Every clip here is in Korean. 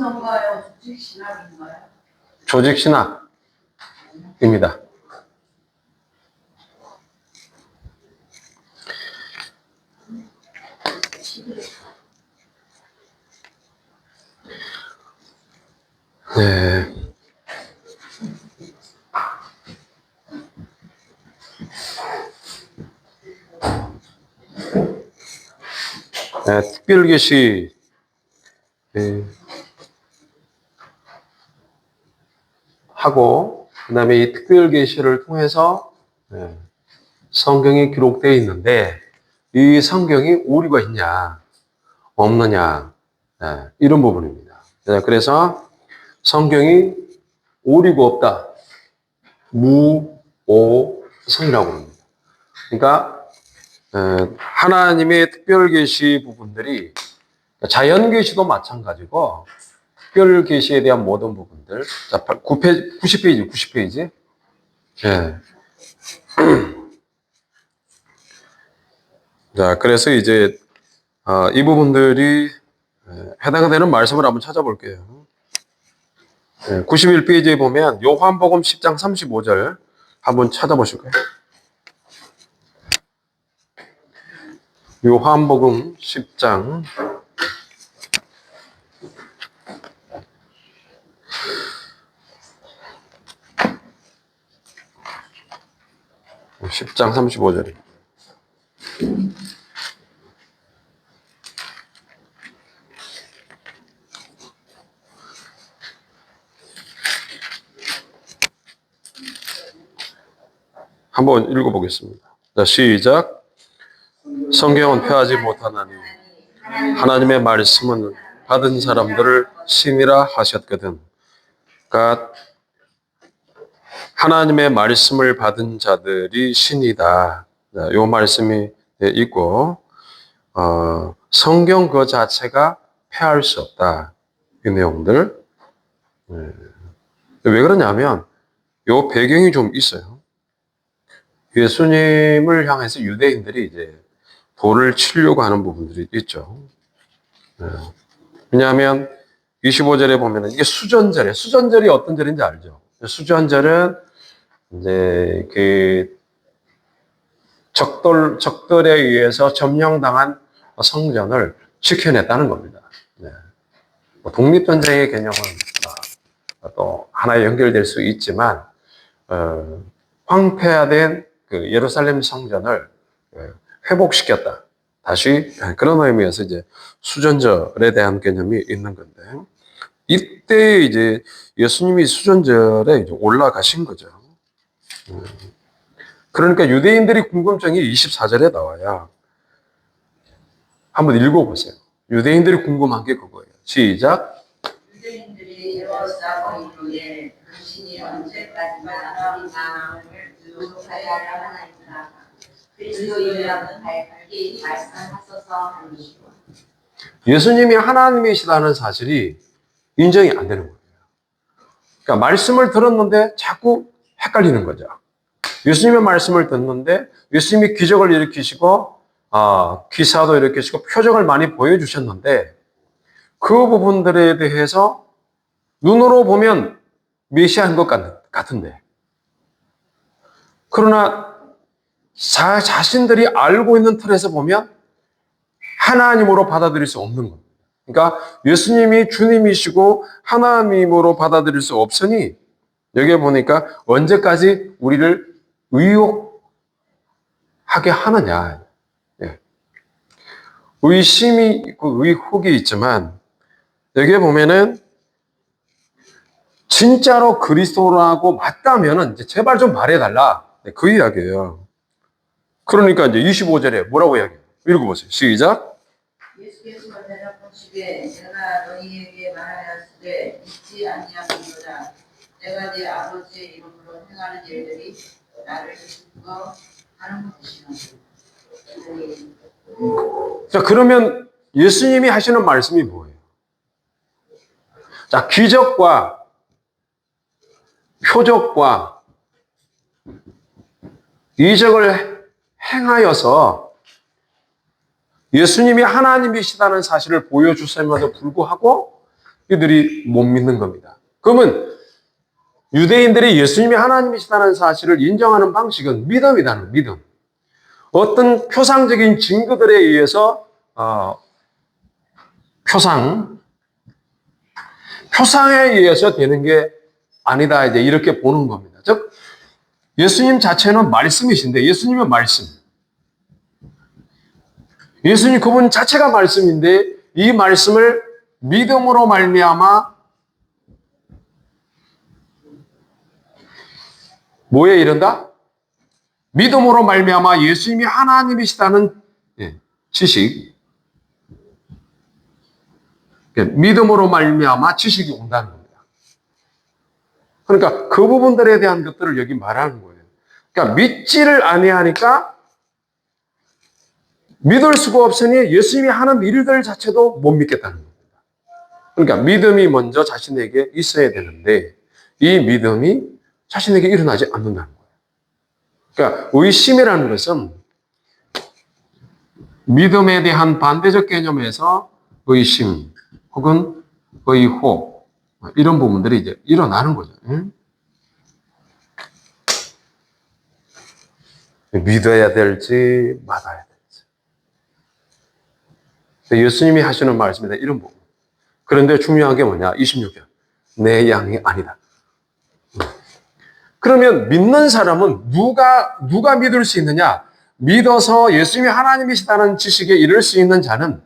뭔가요? 조직 신학인가요? 조직 신학입니다. 네. 네, 특별계시 하고 그다음에 이 특별계시를 통해서 성경이 기록되어 있는데 이 성경이 오류가 있냐 없느냐 이런 부분입니다. 그래서 성경이 오류가 없다. 무오성이라고 합니다. 그러니까 하나님의 특별계시 부분들이 자연계시도 마찬가지고 특별계시에 대한 모든 부분들. 자, 90페이지, 90페이지. 예. 자, 그래서 이제, 이 부분들이 해당되는 말씀을 한번 찾아볼게요. 91페이지에 보면 요한복음 10장 35절 한번 찾아보실까요? 요한복음 10장 35절입니다. 한번 읽어보겠습니다. 자, 시작. 성경은 폐하지 못하나니 하나님의 말씀은 받은 사람들을 신이라 하셨거든. 그러니까 하나님의 말씀을 받은 자들이 신이다. 이 말씀이 있고 성경 그 자체가 폐할 수 없다. 이 내용들. 왜 그러냐면 이 배경이 좀 있어요. 예수님을 향해서 유대인들이 이제 돌을 치려고 하는 부분들이 있죠. 왜냐하면 25절에 보면은 이게 수전절이에요. 수전절이 어떤 절인지 알죠? 수전절은 이제 그 적들에 의해서 점령당한 성전을 지켜냈다는 겁니다. 네. 독립전쟁의 개념은 또 하나에 연결될 수 있지만 황폐화된 그 예루살렘 성전을 회복시켰다. 다시 그런 의미에서 이제 수전절에 대한 개념이 있는 건데 이때 이제 예수님이 수전절에 이제 올라가신 거죠. 그러니까 유대인들이 궁금증이 24절에 나와요. 한번 읽어보세요. 유대인들이 궁금한 게 그거예요. 시작. 유대인들이 예루살렘 이후에 그 신이 언제까지 하나님을 교독하여 하나이까 그리스도인이라는 밝히 말씀하소서 하는 것이고 예수님이 하나님이시다는 사실이 인정이 안 되는 거예요. 그러니까 말씀을 들었는데 자꾸 헷갈리는 거죠. 예수님의 말씀을 듣는데 예수님이 기적을 일으키시고 기사도 일으키시고 표적을 많이 보여주셨는데 그 부분들에 대해서 눈으로 보면 메시아인 것 같은데 그러나 자신들이 알고 있는 틀에서 보면 하나님으로 받아들일 수 없는 겁니다. 그러니까 예수님이 주님이시고 하나님으로 받아들일 수 없으니 여기에 보니까 언제까지 우리를 의혹하게 하느냐. 의심이 있고 의혹이 있지만 여기에 보면은 진짜로 그리스도라고 맞다면은 이제 제발 좀 말해달라. 그 이야기예요. 그러니까 이제 25절에 뭐라고 이야기해요? 읽어보세요. 시작. 예수께서 대답하시되 내가 너희에게 말하였으되 믿지 아니하는도다. 내가 네 아버지의 이름으로 행하는 일들이 나를 기쁘고 하는 것이라. 자, 그러면 예수님이 하시는 말씀이 뭐예요? 자, 기적과 표적과 이적을 행하여서 예수님이 하나님이시다는 사실을 보여주심에도 불구하고 이들이 못 믿는 겁니다. 그러면 유대인들이 예수님이 하나님이시다는 사실을 인정하는 방식은 믿음이라는 믿음. 어떤 표상적인 증거들에 의해서 표상에 의해서 되는 게 아니다, 이제 이렇게 보는 겁니다. 즉 예수님 자체는 말씀이신데, 예수님은 말씀. 예수님 그분 자체가 말씀인데, 이 말씀을 믿음으로 말미암아 뭐에 이른다? 믿음으로 말미암아 예수님이 하나님이시다는 지식. 믿음으로 말미암아 지식이 온다는 겁니다. 그러니까 그 부분들에 대한 것들을 여기 말하는 거예요. 그러니까 믿지를 아니하니까 믿을 수가 없으니 예수님이 하는 일들 자체도 못 믿겠다는 겁니다. 그러니까 믿음이 먼저 자신에게 있어야 되는데 이 믿음이 자신에게 일어나지 않는다는 거예요. 그러니까 의심이라는 것은 믿음에 대한 반대적 개념에서 의심 혹은 의호 이런 부분들이 이제 일어나는 거죠. 믿어야 될지 말아야 될지. 예수님이 하시는 말씀이다. 이런 부분. 그런데 중요한 게 뭐냐? 26절. 내 양이 아니다. 그러면 믿는 사람은 누가 믿을 수 있느냐? 믿어서 예수님이 하나님이시다는 지식에 이를 수 있는 자는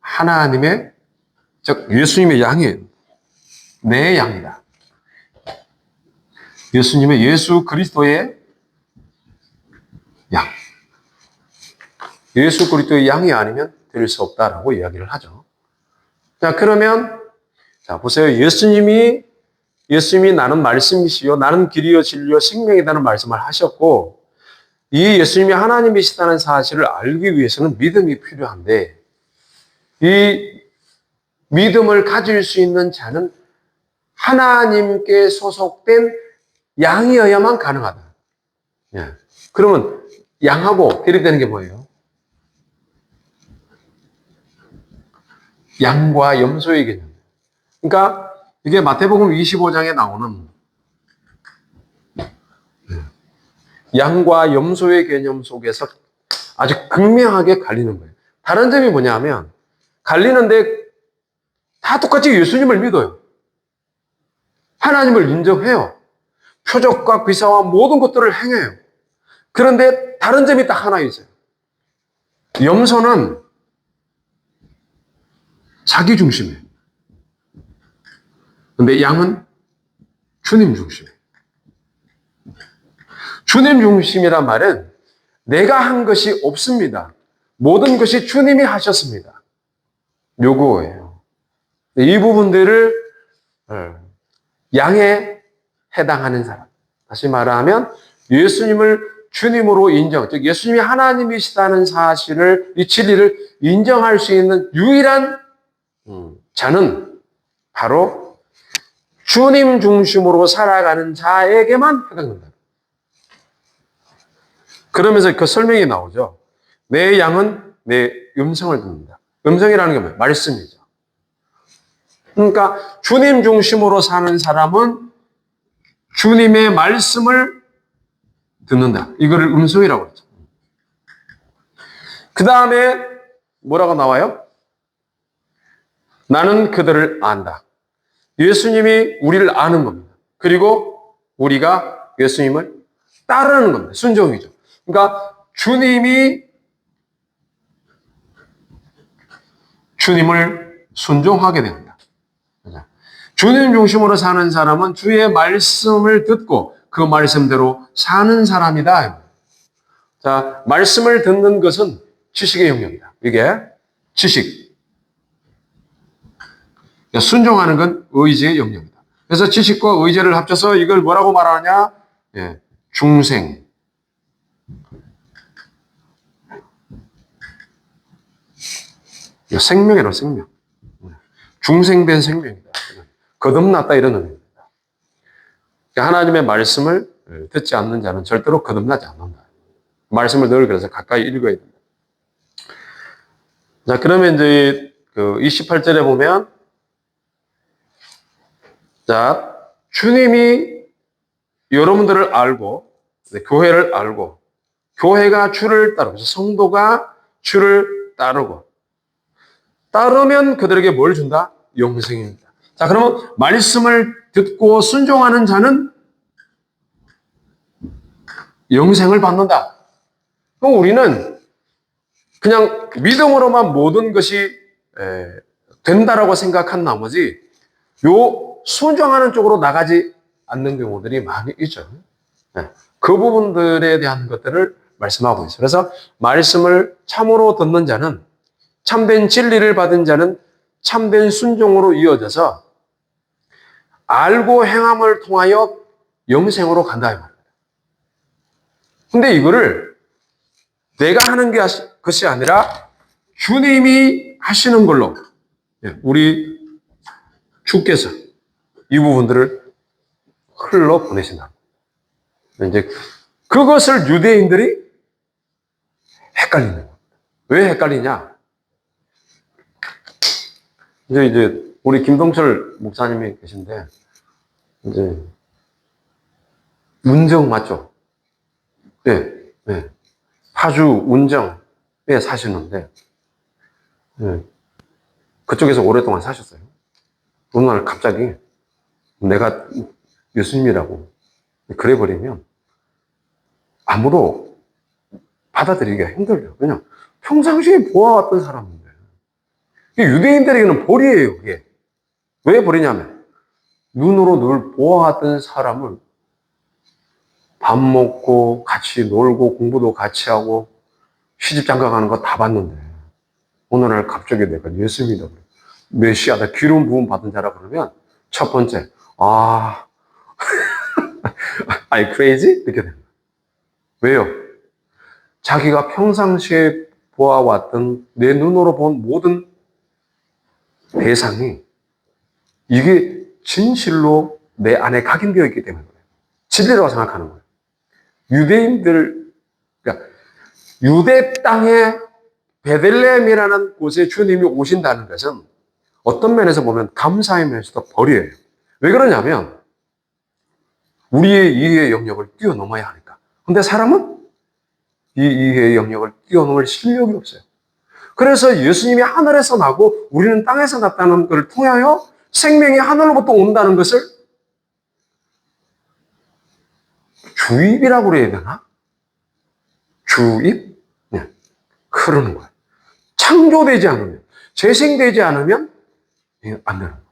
하나님의, 즉 예수님의 양이에요. 내 양이다. 예수님의 예수 그리스도의 양. 예수 그리스도의 양이 아니면 될 수 없다라고 이야기를 하죠. 자, 그러면 자 보세요. 예수님이 나는 말씀이시요 나는 길이요 진리요 생명이라는 말씀을 하셨고 이 예수님이 하나님이시다는 사실을 알기 위해서는 믿음이 필요한데 이 믿음을 가질 수 있는 자는 하나님께 소속된 양이어야만 가능하다. 예. 그러면 양하고 대립되는 게 뭐예요? 양과 염소의 개념. 그러니까 이게 마태복음 25장에 나오는 양과 염소의 개념 속에서 아주 극명하게 갈리는 거예요. 다른 점이 뭐냐면 갈리는데 다 똑같이 예수님을 믿어요. 하나님을 인정해요. 표적과 기사와 모든 것들을 행해요. 그런데 다른 점이 딱 하나 있어요. 염소는 자기 중심이에요. 근데 양은 주님 중심이에요. 주님 중심이란 말은 내가 한 것이 없습니다. 모든 것이 주님이 하셨습니다. 요거예요. 이 부분들을 양에 해당하는 사람. 다시 말하면 예수님을 주님으로 인정, 즉 예수님이 하나님이시다는 사실을, 이 진리를 인정할 수 있는 유일한 자는 바로 주님 중심으로 살아가는 자에게만 해당된다. 그러면서 그 설명이 나오죠. 내 양은 내 음성을 듣는다. 음성이라는 게 뭐예요? 말씀이죠. 그러니까 주님 중심으로 사는 사람은 주님의 말씀을 듣는다. 이거를 음성이라고 그러죠. 그 다음에 뭐라고 나와요? 나는 그들을 안다. 예수님이 우리를 아는 겁니다. 그리고 우리가 예수님을 따르는 겁니다. 순종이죠. 그러니까 주님을 순종하게 됩니다. 주님 중심으로 사는 사람은 주의 말씀을 듣고 그 말씀대로 사는 사람이다. 자, 말씀을 듣는 것은 지식의 영역이다. 이게 지식. 순종하는 건 의지의 영역이다. 그래서 지식과 의지를 합쳐서 이걸 뭐라고 말하느냐? 예, 중생. 생명이라 생명. 중생된 생명이다. 거듭났다 이런 의미입니다. 하나님의 말씀을 듣지 않는 자는 절대로 거듭나지 않는다. 말씀을 늘 그래서 가까이 읽어야 된다. 자, 그러면 이제 그 28절에 보면 자, 주님이 여러분들을 알고, 교회를 알고, 교회가 주를 따르고, 성도가 주를 따르면 그들에게 뭘 준다? 영생입니다. 자, 그러면 말씀을 듣고 순종하는 자는 영생을 받는다. 그럼 우리는 그냥 믿음으로만 모든 것이 된다라고 생각한 나머지 순종하는 쪽으로 나가지 않는 경우들이 많이 있죠. 그 부분들에 대한 것들을 말씀하고 있어요. 그래서 말씀을 참으로 듣는 자는, 참된 진리를 받은 자는 참된 순종으로 이어져서 알고 행함을 통하여 영생으로 간다 이 말입니다. 근데 이거를 내가 하는 것이 아니라 주님이 하시는 걸로 우리 주께서 이 부분들을 흘러 보내신다. 이제 그것을 유대인들이 헷갈리는 거예요. 왜 헷갈리냐? 이제 우리 김동철 목사님이 계신데, 이제 운정 맞죠? 네, 네. 파주 운정에 사시는데, 네. 그쪽에서 오랫동안 사셨어요. 어느 날 갑자기 내가 예수님이라고 그래 버리면 아무도 받아들이기가 힘들어요. 그냥 평상시에 보아왔던 사람인데. 유대인들에게는 벌이에요, 그게. 왜 벌이냐면, 눈으로 늘 보아왔던 사람을 밥 먹고, 같이 놀고, 공부도 같이 하고, 시집 장가 가는 거 다 봤는데, 어느 날 갑자기 내가 예수님이다. 메시아다, 기름 부음 받은 자라 그러면, 첫 번째, are you crazy? 이렇게 됩니다. 왜요? 자기가 평상시에 보아왔던 내 눈으로 본 모든 대상이 이게 진실로 내 안에 각인되어 있기 때문에 그래요. 진리라고 생각하는 거예요. 그러니까 유대 땅에 베들레헴이라는 곳에 주님이 오신다는 것은 어떤 면에서 보면 감사의 면에서도 벌이에요. 왜 그러냐면 우리의 이해의 영역을 뛰어넘어야 하니까. 근데 사람은 이 이해의 영역을 뛰어넘을 실력이 없어요. 그래서 예수님이 하늘에서 나고 우리는 땅에서 났다는 것을 통하여 생명이 하늘로부터 온다는 것을 주입이라고 그래야 되나? 주입? 네. 그러는 거예요. 창조되지 않으면, 재생되지 않으면 안 되는 거예요.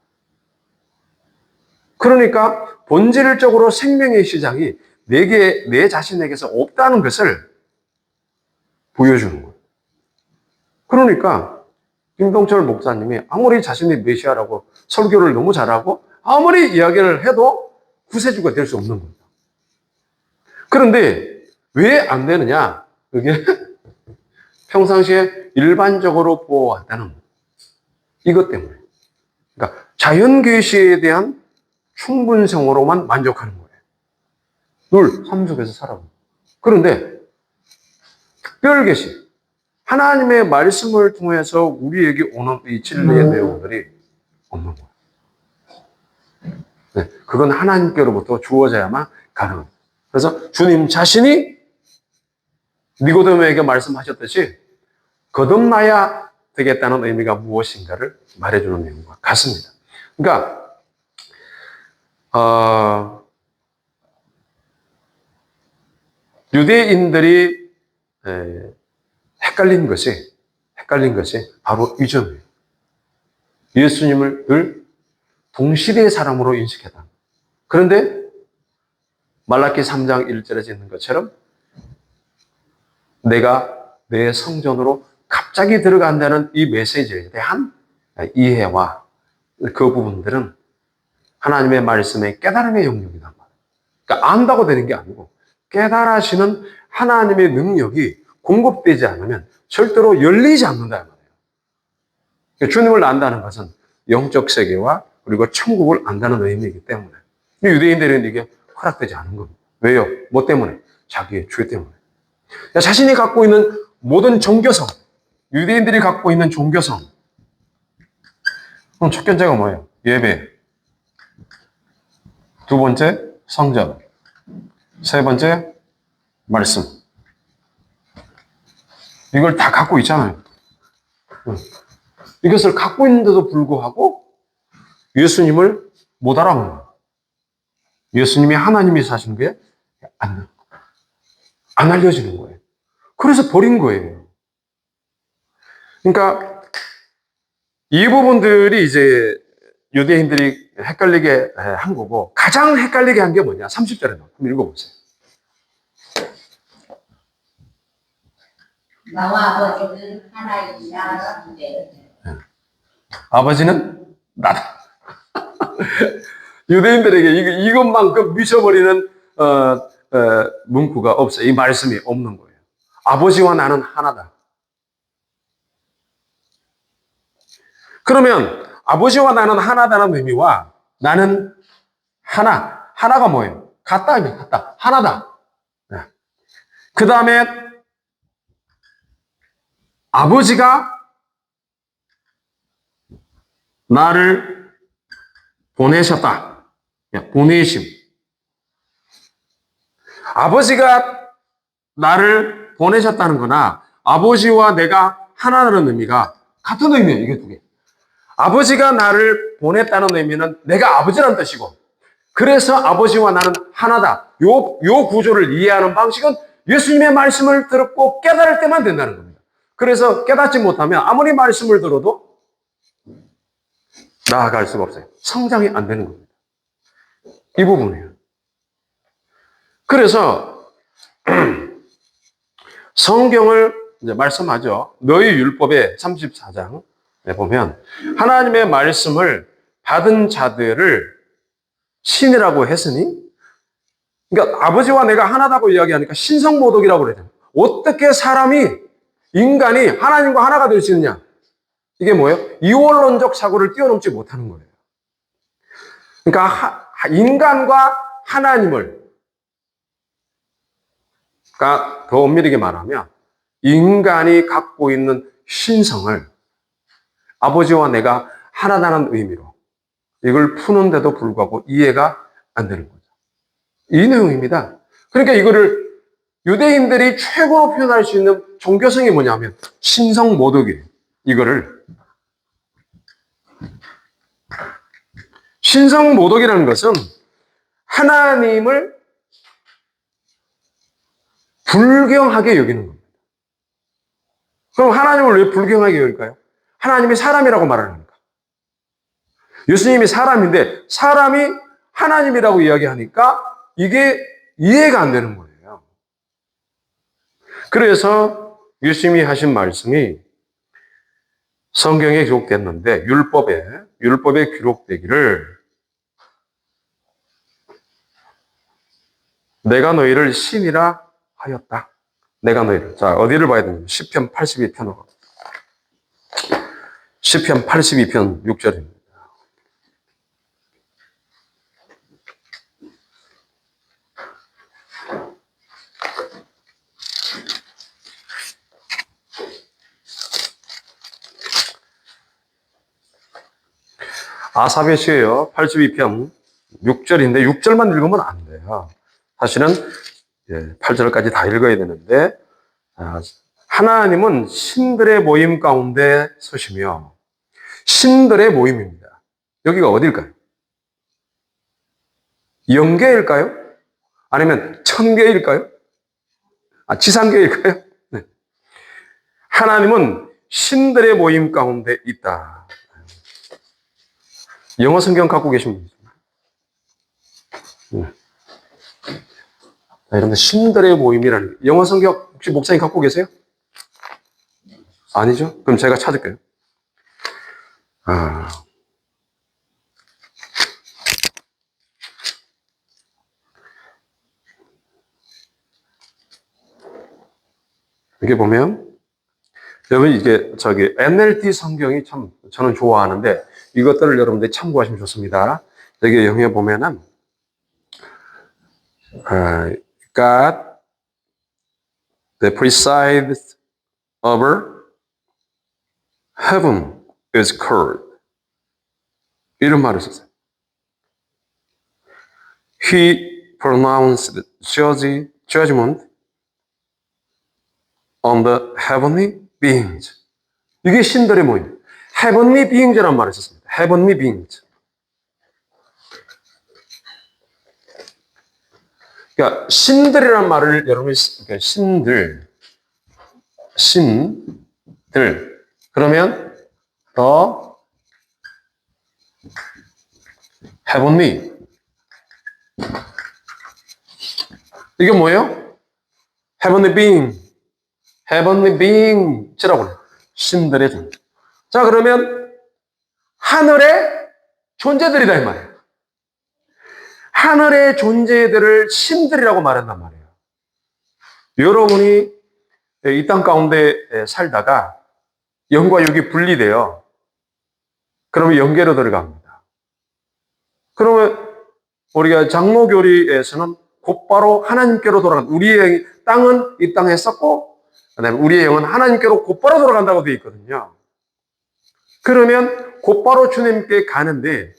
그러니까 본질적으로 생명의 시작이 내 자신에게서 없다는 것을 보여주는 거예요. 그러니까 김동철 목사님이 아무리 자신이 메시아라고 설교를 너무 잘하고 아무리 이야기를 해도 구세주가 될 수 없는 겁니다. 그런데 왜 안 되느냐? 그게 평상시에 일반적으로 보아왔다는 이것 때문에. 그러니까 자연 계시에 대한 충분성으로만 만족하는 거예요. 늘 삶 속에서 살아요. 그런데 특별 계시, 하나님의 말씀을 통해서 우리에게 오는 이 진리의 내용들이 없는 거예요. 네, 그건 하나님께로부터 주어져야만 가능합니다. 그래서 주님 자신이 니고데모에게 말씀하셨듯이 거듭나야 되겠다는 의미가 무엇인가를 말해주는 내용과 같습니다. 그러니까 유대인들이 헷갈린 것이 바로 이 점이에요. 예수님을 늘 동시대의 사람으로 인식했다. 그런데 말라기 3장 1절에 있는 것처럼 내가 내 성전으로 갑자기 들어간다는 이 메시지에 대한 이해와 그 부분들은 하나님의 말씀의 깨달음의 영역이란 말이에요. 그러니까 안다고 되는 게 아니고 깨달아지는 하나님의 능력이 공급되지 않으면 절대로 열리지 않는다 말이에요. 그러니까 주님을 안다는 것은 영적 세계와 그리고 천국을 안다는 의미이기 때문에 유대인들은 이게 허락되지 않은 겁니다. 왜요? 뭐 때문에? 자기의 죄 때문에. 자신이 갖고 있는 모든 종교성, 유대인들이 갖고 있는 종교성. 그럼 첫 번째가 뭐예요? 예배. 두 번째 성전, 세 번째 말씀. 이걸 다 갖고 있잖아요. 이것을 갖고 있는데도 불구하고 예수님을 못 알아보는 거예요. 예수님이 하나님이 사신 게 안 알려지는 거예요. 그래서 버린 거예요. 그러니까 이 부분들이 이제 유대인들이 헷갈리게 한 거고, 가장 헷갈리게 한 게 뭐냐? 30절에 나와요. 한번 읽어보세요. 나와 아버지는 하나이시라 하는데 아버지는 나다. 유대인들에게 이것만큼 미쳐버리는 문구가 없어요. 이 말씀이 없는 거예요. 아버지와 나는 하나다. 그러면 아버지와 나는 하나다는 의미와 나는 하나가 뭐예요? 같다, 같다, 하나다. 그 다음에 아버지가 나를 보내셨다. 보내심. 아버지가 나를 보내셨다는 거나 아버지와 내가 하나라는 의미가 같은 의미예요. 이게 두 개. 아버지가 나를 보냈다는 의미는 내가 아버지라는 뜻이고, 그래서 아버지와 나는 하나다. 요 구조를 이해하는 방식은 예수님의 말씀을 듣고 깨달을 때만 된다는 겁니다. 그래서 깨닫지 못하면 아무리 말씀을 들어도 나아갈 수가 없어요. 성장이 안 되는 겁니다. 이 부분이에요. 그래서 성경을 이제 말씀하죠. 너희 율법의 34장에 보면 하나님의 말씀을 받은 자들을 신이라고 했으니, 그러니까 아버지와 내가 하나다고 이야기하니까 신성모독이라고 그러잖아요. 어떻게 인간이 하나님과 하나가 될 수 있느냐? 이게 뭐예요? 이원론적 사고를 뛰어넘지 못하는 거예요. 그러니까 인간과 하나님을, 그러니까 더 엄밀하게 말하면 인간이 갖고 있는 신성을 아버지와 내가 하나다는 의미로 이걸 푸는데도 불구하고 이해가 안 되는 거죠. 이 내용입니다. 그러니까 이거를 유대인들이 최고로 표현할 수 있는 종교성이 뭐냐면 신성모독이에요. 이거를 신성모독이라는 것은 하나님을 불경하게 여기는 겁니다. 그럼 하나님을 왜 불경하게 여길까요? 하나님이 사람이라고 말하니까. 예수님이 사람인데 사람이 하나님이라고 이야기하니까 이게 이해가 안 되는 거예요. 그래서 예수님이 하신 말씀이 성경에 기록됐는데 율법에 기록되기를 내가 너희를 신이라 하였다. 내가 너희를. 자, 어디를 봐야 되냐면 시편 82편으로. 시편 82편 6절입니다. 아삽의 시예요. 82편 6절인데 6절만 읽으면 안 돼요. 사실은 8절까지 다 읽어야 되는데, 하나님은 신들의 모임 가운데 서시며, 신들의 모임입니다. 여기가 어딜까요? 영계일까요? 아니면 천계일까요? 지상계일까요? 네. 하나님은 신들의 모임 가운데 있다. 영어 성경 갖고 계신 분 있습니다. 여러분들 신들의 모임이라는 영어 성경 혹시 목사님 갖고 계세요? 아니죠? 그럼 제가 찾을게요. 이렇게 보면 여러분 이게 NLT 성경이 참 저는 좋아하는데 이것들을 여러분들이 참고하시면 좋습니다. 여기 영에 보면은 God that presides over heaven is called. 이런 말을 썼어요. He pronounced judgment on the heavenly beings. 이게 신들의 모임. heavenly beings라는 말을 썼습니다. heavenly beings. 그러니까 신들이라는 말을 여러분이 그러니까 신들 그러면 the heavenly 이게 뭐예요? heavenly being이라고 해요. 신들의 존재. 자 그러면 하늘의 존재들이다 이 말이에요. 하늘의 존재들을 신들이라고 말한단 말이에요. 여러분이 이 땅 가운데 살다가 영과 육이 분리돼요. 그러면 영계로 들어갑니다. 그러면 우리가 장로교리에서는 곧바로 하나님께로 돌아간다. 우리의 땅은 이 땅에 썼고 그다음에 우리의 영은 하나님께로 곧바로 돌아간다고 되어 있거든요. 그러면 곧바로 주님께 가는데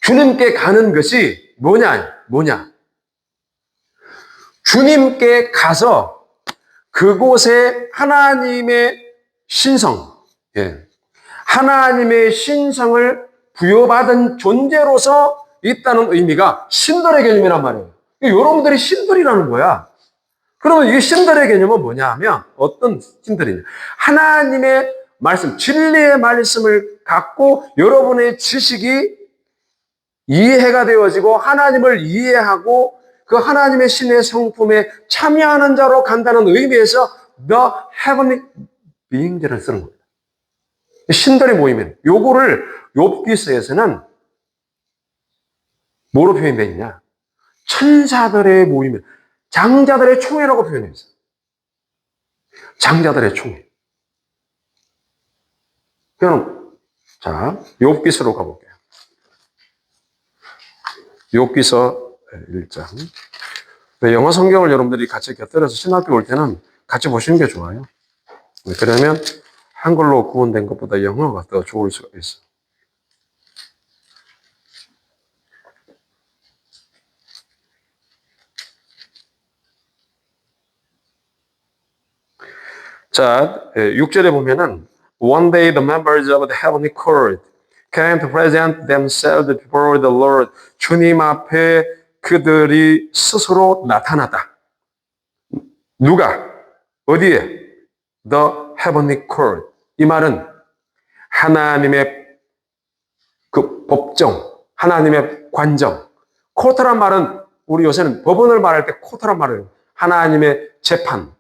주님께 가는 것이 뭐냐? 주님께 가서 그곳에 하나님의 신성, 하나님의 신성을 부여받은 존재로서 있다는 의미가 신들의 개념이란 말이에요. 여러분들이 신들이라는 거야. 그러면 이 신들의 개념은 뭐냐 하면 어떤 신들이냐. 하나님의 말씀, 진리의 말씀을 갖고 여러분의 지식이 이해가 되어지고 하나님을 이해하고 그 하나님의 신의 성품에 참여하는 자로 간다는 의미에서 The Heavenly Being들을 쓰는 겁니다. 신들의 모임은 요거를 욥기서에서는 뭐로 표현되어 있냐? 천사들의 모임, 장자들의 총회라고 표현했어요. 장자들의 총회. 그럼 자, 욥기서로 가볼게요. 욥기서 1장. 영어 성경을 여러분들이 같이 곁들여서 신학교 올 때는 같이 보시는 게 좋아요. 그러면 한글로 구원된 것보다 영어가 더 좋을 수가 있어. 자, 6절에 보면은 One day the members of the heavenly court came to present themselves before the Lord. 주님 앞에 그들이 스스로 나타났다. 누가? 어디에? The heavenly court. 이 말은 하나님의 그 법정, 하나님의 관정. 코트란 말은 우리 요새는 법원을 말할 때 코트란 말을 해요. 하나님의 재판.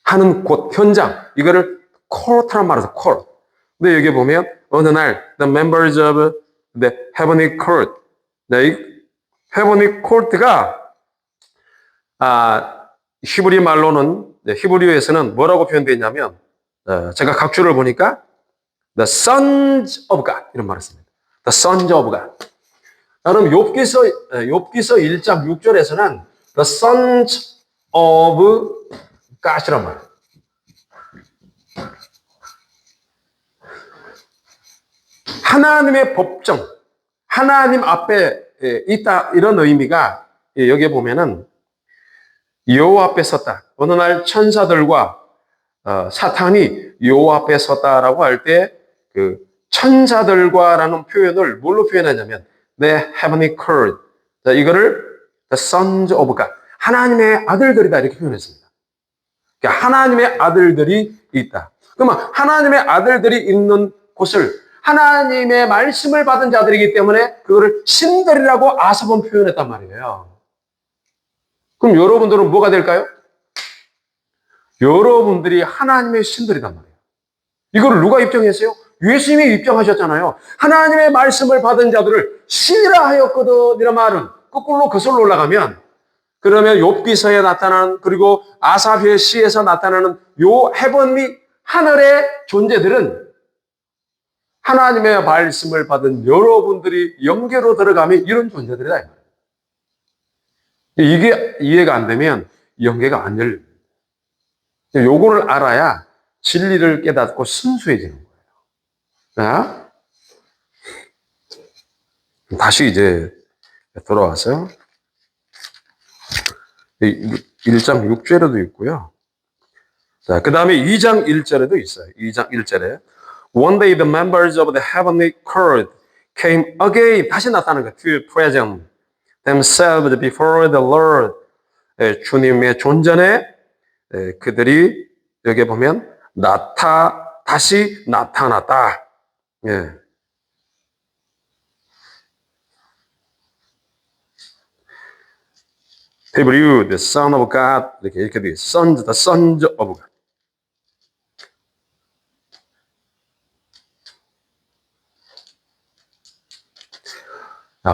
하는 곳, 현장. 이거를 코트란 말해서 court. 근데 여기 보면 어느 날 the members of the heavenly court. 네, 이 heavenly court가 히브리 말로는 히브리어에서는 뭐라고 표현되어 있냐면 제가 각주를 보니까 the sons of God 이런 말을 씁니다. the sons of God. 그럼 욥기서 1장 6절에서는 the sons of God이란 말이에요. 하나님의 법정, 하나님 앞에 있다 이런 의미가 여기에 보면은 여호와 앞에 섰다. 어느 날 천사들과 사탄이 여호와 앞에 섰다라고 할 때 그 천사들과라는 표현을 뭘로 표현하냐면 the heavenly court. 자, 이거를 the sons of God. 하나님의 아들들이다 이렇게 표현했습니다. 그러니까 하나님의 아들들이 있다. 그러면 하나님의 아들들이 있는 곳을 하나님의 말씀을 받은 자들이기 때문에 그거를 신들이라고 아삽은 표현했단 말이에요. 그럼 여러분들은 뭐가 될까요? 여러분들이 하나님의 신들이단 말이에요. 이거를 누가 입증했어요? 예수님이 입증하셨잖아요. 하나님의 말씀을 받은 자들을 신이라 하였거든 이런 말은 거꾸로 거슬러 올라가면 그러면 욥기서에 나타나는 그리고 아삽의 시에서 나타나는 요 헤븐리 하늘의 존재들은 하나님의 말씀을 받은 여러분들이 영계로 들어가면 이런 존재들이다. 이게 이해가 안 되면 영계가 안 열립니다. 요거를 알아야 진리를 깨닫고 순수해지는 거예요. 자, 다시 이제 돌아와서 1장 6절에도 있고요. 자, 그 다음에 2장 1절에도 있어요. 2장 1절에 One day the members of the heavenly court came again. 다시 나타나는 거예요. To present themselves before the Lord. 주님의 존전에 그들이 여기 보면 다시 나타났다. 예. Hebrew, the Son of God 이렇게 돼 있어요. The Sons of God.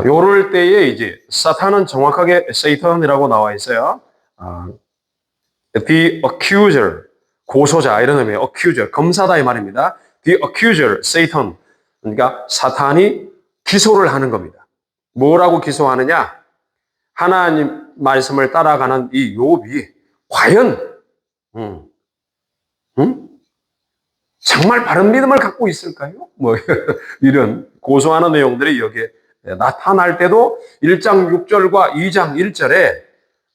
요럴 때에 이제 사탄은 정확하게 Satan이라고 나와 있어요. The accuser, 고소자 이런 의미예요. accuser, 검사다 이 말입니다. The accuser, Satan. 그러니까 사탄이 기소를 하는 겁니다. 뭐라고 기소하느냐? 하나님 말씀을 따라가는 이 욥이 과연 정말 바른 믿음을 갖고 있을까요? 뭐 이런 고소하는 내용들이 여기에 나타날 때도 1장 6절과 2장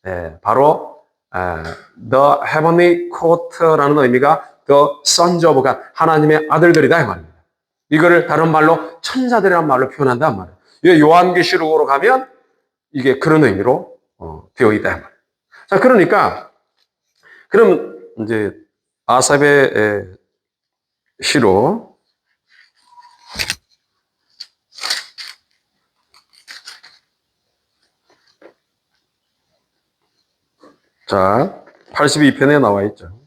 1절에 바로 The Heavenly Court라는 의미가 The Sons of God, 하나님의 아들들이다 이 말입니다. 이거를 다른 말로 천사들이라는 말로 표현한단 말이에요. 이게 요한계시록으로 가면 이게 그런 의미로 되어 있다 이 말이에요. 자, 그러니까 그럼 이제 아삽의 시로 자, 82편에 나와 있죠.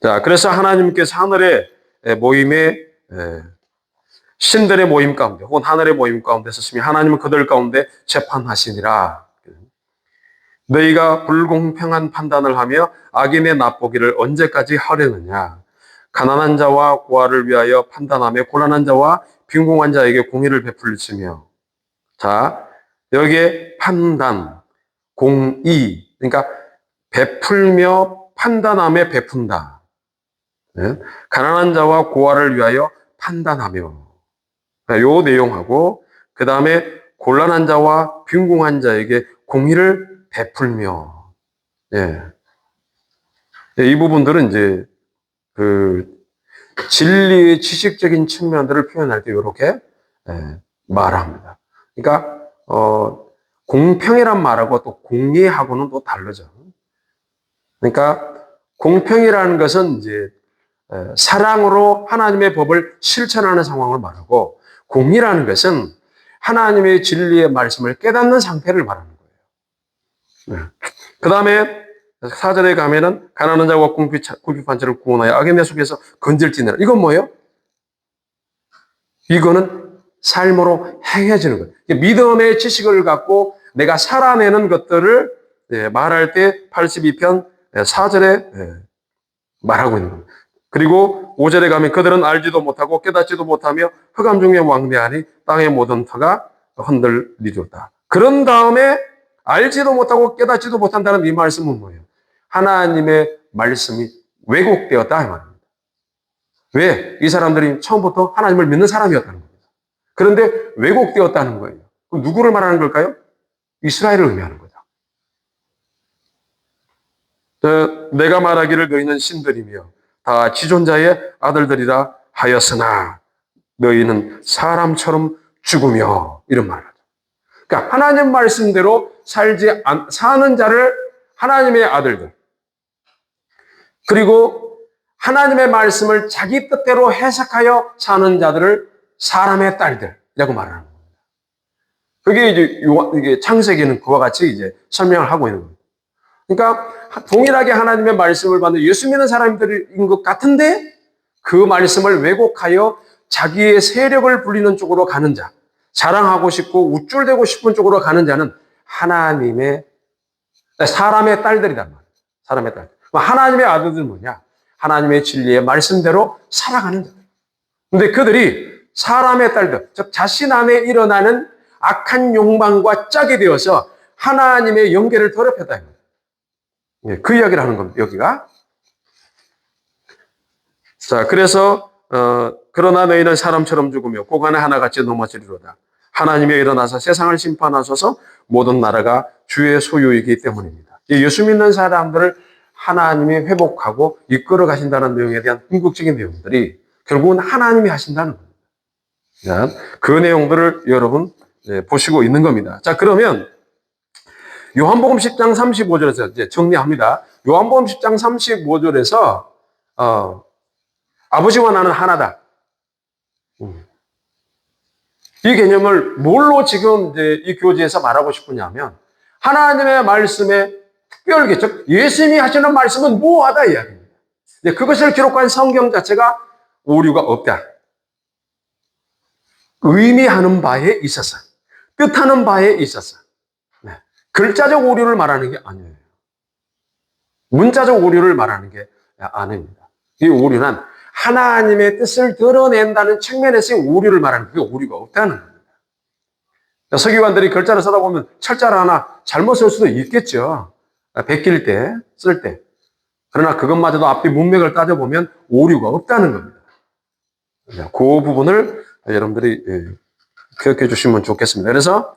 자, 그래서 하나님께서 하늘의 모임에 신들의 모임 가운데 혹은 하늘의 모임 가운데 있었으며 하나님은 그들 가운데 재판하시니라. 너희가 불공평한 판단을 하며 악인의 납보기를 언제까지 하려느냐. 가난한 자와 고아를 위하여 판단하며 곤란한 자와 빈궁한 자에게 공의를 베풀리시며. 자, 여기에 판단, 공의, 그러니까 베풀며 판단하며 베푼다. 네? 가난한 자와 고아를 위하여 판단하며. 요 내용하고 그 다음에 곤란한 자와 빈궁한 자에게 공의를 베풀며. 예. 이 부분들은 이제 그 진리의 지식적인 측면들을 표현할 때 이렇게 말합니다. 그러니까 공평이란 말하고 또 공의하고는 또 다르죠. 그러니까 공평이라는 것은 이제 사랑으로 하나님의 법을 실천하는 상황을 말하고, 공의라는 것은 하나님의 진리의 말씀을 깨닫는 상태를 말하는 거예요. 그 다음에 4절에 가면은 가난한 자와 궁핍한 자를 구원하여 악인의 속에서 건질지니라. 이건 뭐예요? 이거는 삶으로 행해지는 거예요. 믿음의 지식을 갖고 내가 살아내는 것들을 말할 때 82편 4절에 말하고 있는 겁니다. 그리고 5절에 가면 그들은 알지도 못하고 깨닫지도 못하며 흑암 중에 왕래하니 땅의 모든 터가 흔들리렸다. 그런 다음에 알지도 못하고 깨닫지도 못한다는 이 말씀은 뭐예요? 하나님의 말씀이 왜곡되었다 이 말입니다. 왜? 이 사람들이 처음부터 하나님을 믿는 사람이었다는 겁니다. 그런데 왜곡되었다는 거예요. 그럼 누구를 말하는 걸까요? 이스라엘을 의미하는 거죠. 내가 말하기를 너희는 신들이며 다 지존자의 아들들이라 하였으나 너희는 사람처럼 죽으며, 이런 말을 하죠. 그러니까 하나님 말씀대로 사는 자를 하나님의 아들들, 그리고 하나님의 말씀을 자기 뜻대로 해석하여 사는 자들을 사람의 딸들이라고 말하는 겁니다. 그게 이제 창세기는 그와 같이 이제 설명을 하고 있는 겁니다. 그러니까 동일하게 하나님의 말씀을 받는 예수 믿는 사람들인 것 같은데 그 말씀을 왜곡하여 자기의 세력을 불리는 쪽으로 가는 자, 자랑하고 싶고 우쭐대고 싶은 쪽으로 가는 자는 사람의 딸들이란 말이에요. 사람의 딸. 하나님의 아들들은 뭐냐? 하나님의 진리의 말씀대로 살아가는 자. 근데 그들이 사람의 딸들, 즉 자신 안에 일어나는 악한 욕망과 짝이 되어서 하나님의 영계를 더럽혔다. 그 이야기를 하는 겁니다, 여기가. 자, 그래서 그러나 너희는 사람처럼 죽으며 고간에 하나같이 넘어지리로다. 하나님이 일어나서 세상을 심판하셔서 모든 나라가 주의 소유이기 때문입니다. 이 예수 믿는 사람들을 하나님이 회복하고 이끌어 가신다는 내용에 대한 궁극적인 내용들이 결국은 하나님이 하신다는 겁니다. 그 내용들을 여러분 보시고 있는 겁니다. 자, 그러면 요한복음 10장 35절에서 이제 정리합니다. 요한복음 10장 35절에서 아버지와 나는 하나다. 이 개념을 뭘로 지금 이제 이 교재에서 말하고 싶으냐면 하나님의 말씀에 특별히 즉 예수님이 하시는 말씀은 무하다 이야기입니다. 그것을 기록한 성경 자체가 오류가 없다. 의미하는 바에 있어서 뜻하는 바에 있어서 글자적 오류를 말하는 게 아니에요. 문자적 오류를 말하는 게 아닙니다. 이 오류는 하나님의 뜻을 드러낸다는 측면에서의 오류를 말하는 게 오류가 없다는 겁니다. 서기관들이 글자를 쓰다 보면 철자를 하나 잘못 쓸 수도 있겠죠. 베낄 때, 쓸 때. 그러나 그것마저도 앞뒤 문맥을 따져보면 오류가 없다는 겁니다. 그 부분을 여러분들이 기억해 주시면 좋겠습니다. 그래서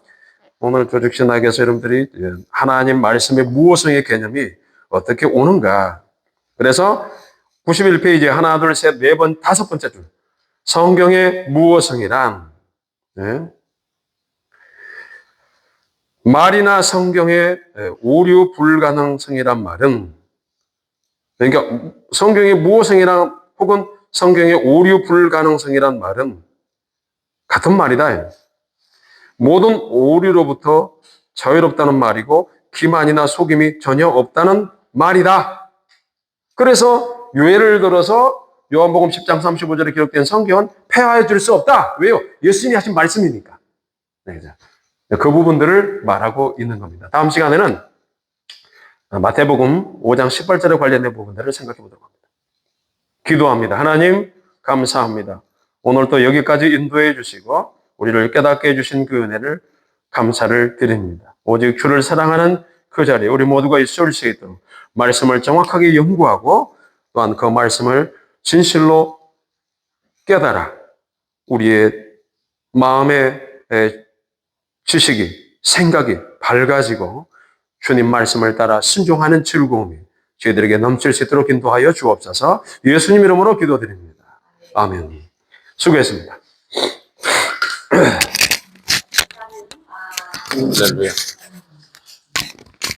오늘 조직신학에서 여러분들이 하나님 말씀의 무호성의 개념이 어떻게 오는가. 그래서 91페이지에 하나, 둘, 셋, 네 번, 다섯 번째 줄. 성경의 무호성이란 말이나 성경의 오류 불가능성이란 말은 그러니까 성경의 무호성이란 혹은 성경의 오류 불가능성이란 말은 같은 말이다. 모든 오류로부터 자유롭다는 말이고 기만이나 속임이 전혀 없다는 말이다. 그래서 예를 들어서 요한복음 10장 35절에 기록된 성경은 폐하해 줄 수 없다. 왜요? 예수님이 하신 말씀이니까. 그 부분들을 말하고 있는 겁니다. 다음 시간에는 마태복음 5장 18절에 관련된 부분들을 생각해 보도록 합니다. 기도합니다. 하나님 감사합니다. 오늘 또 여기까지 인도해 주시고 우리를 깨닫게 해주신 그 은혜를 감사를 드립니다. 오직 주를 사랑하는 그 자리에 우리 모두가 있을 수 있도록 말씀을 정확하게 연구하고 또한 그 말씀을 진실로 깨달아 우리의 마음의 지식이, 생각이 밝아지고 주님 말씀을 따라 순종하는 즐거움이 저희들에게 넘칠 수 있도록 인도하여 주옵소서. 예수님 이름으로 기도드립니다. 아멘. 수고했습니다. 할렐루야.